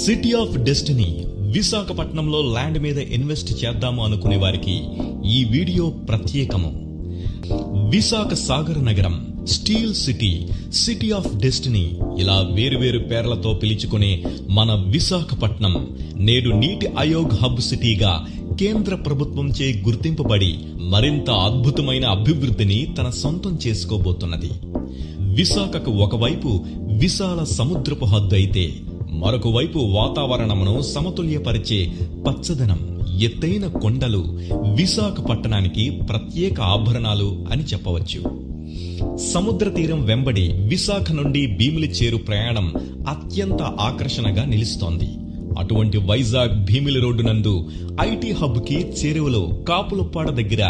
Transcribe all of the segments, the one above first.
City of destiny విశాఖపట్నంలో land మీద invest చేద్దాము అనుకునే వారికి ఈ వీడియో ప్రత్యేకము. విశాఖ సాగర నగరం, steel city, city of destiny ఇలా వేరువేరు పేర్లతో పిలుచుకునే మన విశాఖపట్నం నేడు నీటి ఆయోగ్ హబ్ సిటీగా కేంద్ర ప్రభుత్వంచే గుర్తింపబడి మరింత అద్భుతమైన అభివృద్ధిని తన సొంతం చేసుకోబోతున్నది. విశాఖకు ఒకవైపు విశాల సముద్రపు హద్దు అయితే మరొక వైపు వాతావరణమును సమతుల్యపరిచే పచ్చదనం, ఎత్తైన కొండలు విశాఖపట్టణానికి ప్రత్యేక ఆభరణాలు అని చెప్పవచ్చు. సముద్ర తీరం వెంబడి విశాఖ నుండి భీమిలి చేరు ప్రయాణం అత్యంత ఆకర్షణగా నిలుస్తోంది. అటువంటి వైజాగ్ భీమిలి రోడ్డు నందు ఐటీ హబ్ కి చేరువలో కాపులపాడ దగ్గర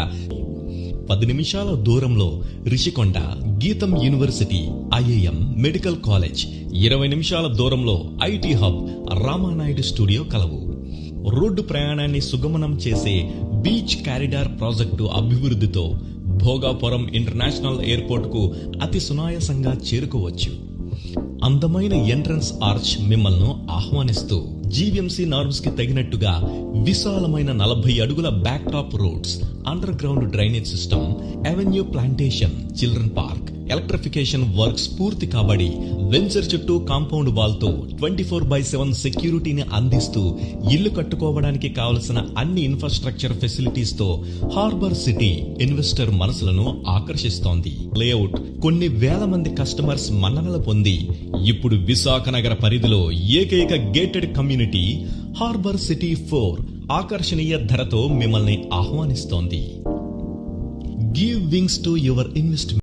10 నిమిషాల దూరంలో రిషికొండ, గీతం యూనివర్సిటీ, ఐఐఎం, మెడికల్ కాలేజ్, 20 నిమిషాల దూరంలో ఐటీ హబ్, రామానాయుడు స్టూడియో కలవు. రోడ్డు ప్రయాణాన్ని సుగమనం చేసే బీచ్ కారిడార్ ప్రాజెక్టు అభివృద్ధితో భోగాపురం ఇంటర్నేషనల్ ఎయిర్పోర్ట్ కు అతి సునాయాసంగా చేరుకోవచ్చు. అందమైన ఎంట్రన్స్ ఆర్చ్ మిమ్మల్ని ఆహ్వానిస్తూ జీవీఎంసీ నార్మ్స్ కి తగినట్టుగా విశాలమైన 40 అడుగుల back top roads, under ground drainage system, avenue plantation, children park, electrification works పూర్తి కాబడి వెంచర్ చుట్టూ కాంపౌండ్ వాల్ తో 24/7 సెక్యూరిటీని అందిస్తూ ఇల్లు కట్టుకోవడానికి కావలసిన అన్ని ఇన్ఫ్రాస్ట్రక్చర్ ఫెసిలిటీస్ తో హార్బర్ సిటీ ఇన్వెస్టర్ మనసులను ఆకర్షిస్తోంది. లేఅవుట్ కొన్ని వేల మంది కస్టమర్స్ మన్ననలు పొంది ఇప్పుడు విశాఖ నగర పరిధిలో ఏకైక గేటెడ్ కమ్యూనిటీ హార్బర్ సిటీ 4 ఆకర్షణీయ ధరతో మిమ్మల్ని ఆహ్వానిస్తోంది. Give wings to your investment.